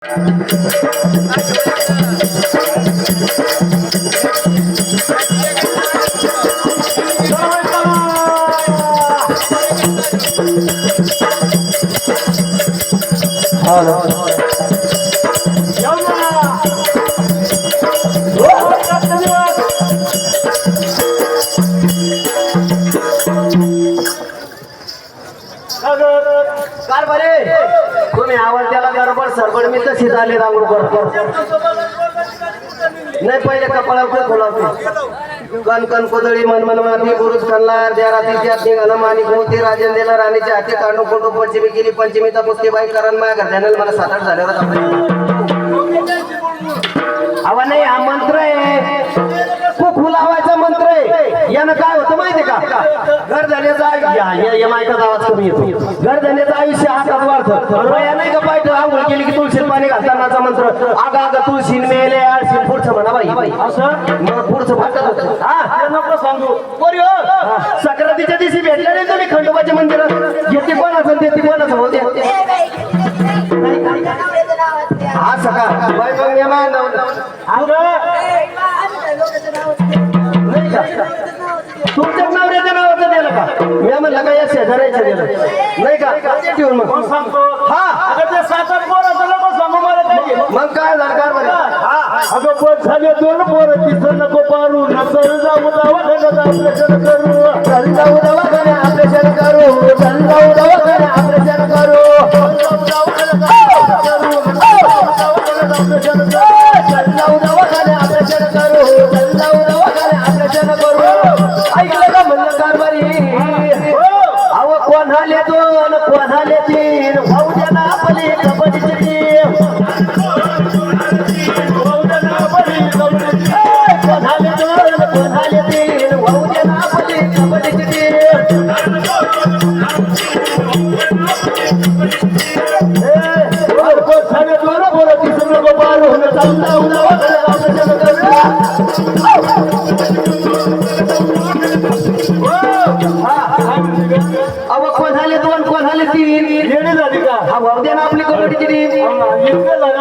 Car बरे तुम्ही आवाज त्याला गडबड सरबड मी तशी झाले रांगोळ नाही पहिले कपाळावर खोलावते कण कण कोदळी मनमन माती पुरुष खनला अर्ध्या रात्रीच्या निघालं मानिक मोती राजेंद्रला राणीच्या हाती काढून कोंडू पंचमी केली पंचमीचा पुस्ती बाई करण माझ्या घरच्याने मला 7-8 झाल्यावर आवा नाही हा मंत्र आहे खूप फुलावायचा मंत्र आहे यानं काय होतं माहितीये का घर झाल्याचा आवाज कमी येतो घर झाल्याचं आयुष्य हातात वाढतं या नाही का पाहिजे आंघोळ केली की तुळशीत पाणी घालतानाचा मंत्र आगा आगा तुळशीन मेले आळशी पुढचं म्हणा बाई असं मग पुढचं फाटत होतं हा नको सांगू बरी हो सक्रातीच्या दिवशी भेटले नाही तुम्ही खंडोबाच्या मंदिरात येते कोणाचं देते कोणाचं होते हा सका बाई मग नेमान तुमच्याच नवऱ्याच्या नावाचं दिलं का मी म्हणलं का या शेजाऱ्याचं दिलं नाही का ठेवून मग हा मग काय झालं अगं पण झाले 2 पोरं तिथं नको पारू नंतर जाऊ दवाखान्यात ऑपरेशन करू घरी जाऊ दवाखान्यात ऑपरेशन करू घरी जाऊ दवाखान्यात ऑपरेशन करू ऐकलं का म्हणलं कारभारी अहो कोणाले 2 कोणाले 3 भाऊ द्या आपली कबड्डीची टीम कोणाले 2 कोणाले 3 भाऊ द्या आपली कबड्डीची टीम झाले 2 पोरं तिथं नको पारू अहो कोणाले 2 कोणाले 3 येणे झाली का हा भाऊ द्या आपली कबड्डीची टीम इतकं झालं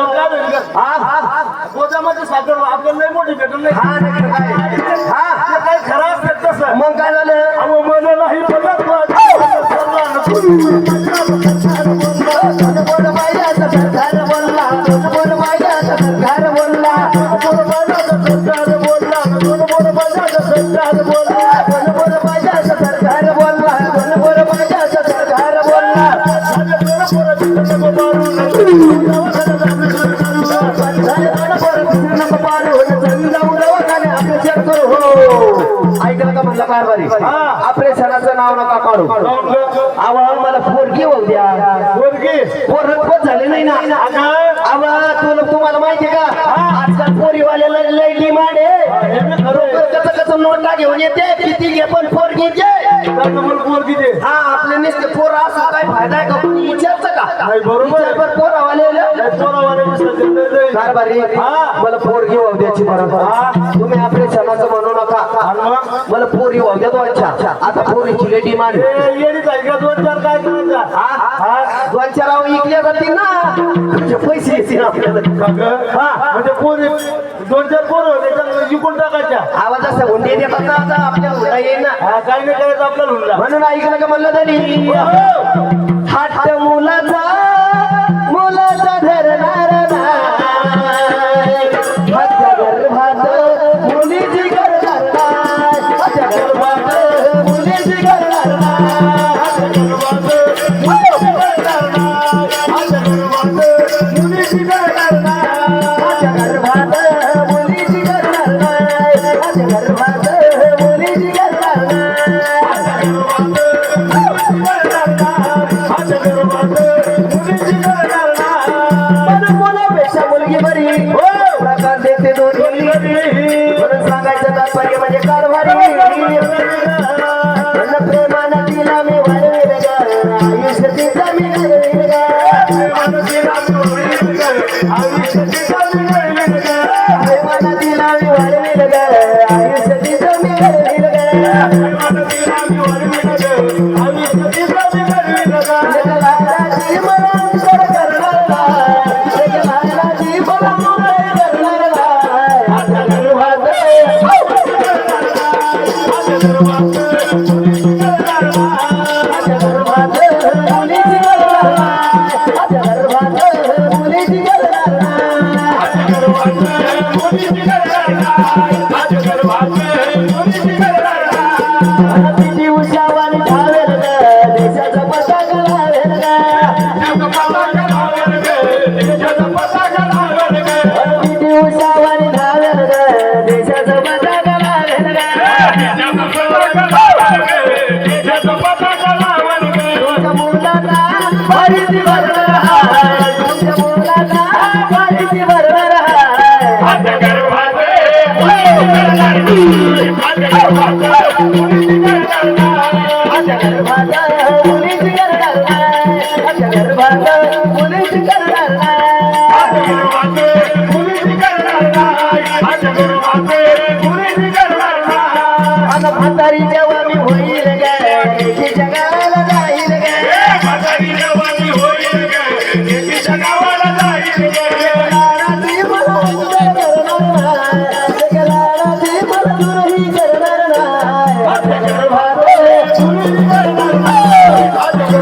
गोदामाचं साखर आपल्याला लय मोठी भेटून नाही हा काय खरं असत तसं मग काय झालं अहो मला नाही पडत ऐकलं का म्हणलं कारभारी ऑपरेशनाचं नाव नका काढू आवा मला पोरगी होऊ द्या पोरत झाले नाही ना आवा तुम्हाला माहितीये का आजकाल पोरीवाल्याला लय डिमांड आहे कसं नोटा घेऊन येते किती घे पण पोरगी दे हा आपले नुसते पोर असं काय फायदा आहे का विचारचं का बरोबर पोरावाले कारभारी मला पोरगी होऊ द्याची परंपरा तुम्ही ऑपरेशनाचं म्हणू नका मला पोरी होऊ द्या 2-4 आता पोरीची लय डिमांड 2-4 काय करायचा 2-4 इकल्या जातील ना म्हणजे पैसे येतील आपल्याला म्हणजे पोरी 2-4 पोरं होते जिंकून टाकायच्या आवाज असा हुंडे देतात ना आता आपल्याला हुंडा येईल ना काही नाही करायचं आपल्याला हुंडा म्हणून ऐकलं का म्हणलं तरी हात मुलाचा धरणार गर्भात मुलीची करणार मुलीची करणार मुलीची मुलगी बरी प्रकार देते 2 म्हणून सांगायचं तात्पर्य म्हणजे कारभारी प्रेमानं तिला मी वाढवेल आयुष्य तिचा मी घडवेल प्रेमानं तिला मी वाढवेल आयुष्य तिचं मी घडवेल मला पी.टी. उषावानी धावेल ग देशाचा पताका लावेल ग पी.टी. उषावानी धावेल ग देशाचा पताका लावेल ग तुमच्या मुलाला वारीची बरोबर हाय तुमच्या मुलाला वारीची बरोबर हाय मुलीची करणार नाही आमच्या गर्भात मुलीची करणार नाही आता म्हातारी जेव्हा मी होईल गे लेकीच्या गावाला जाईल गे लाडाची मला उदय करणार नाही लाडाची मला दुरही करणार नाही आमच्या गर्भात मुलीची करणार नाही आमच्या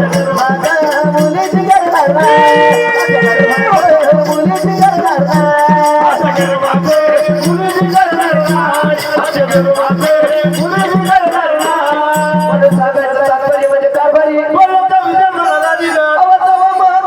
गर्भात मुलीची करणार नाही आमच्या गर्भात मुलीची करणार नाही मुलीची करणार नाही सांगायचं तात्पर्य म्हणजे कारभारी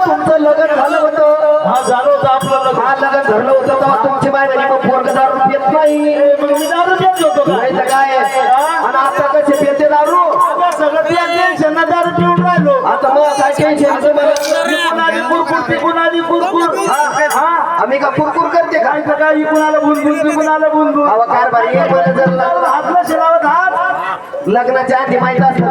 तुमचं लग्न झालं होतं हा झालं होतं आपलं लग्न. हा लग्न धरलं होतं तेव्हा तुमची बायको मग पोरग दारू पित नाही मग मी दारू घेत होतो का? नाही तर काय आणि आता कसे पिते दारू आता सगळं त्या टेन्शननं दारू पिऊन राहिलो. आता मग काय टेन्शन कुणाली कुरकुर ती कुणाली कुरकुर. हा आम्ही का कुरकुर करते का काय तर काय कुणाला बुनबुन ती कुणाला बुनबुन. अहो कारभारी मला जर हातला शिरावत हात. लग्नाच्या आधी माहित असतं तर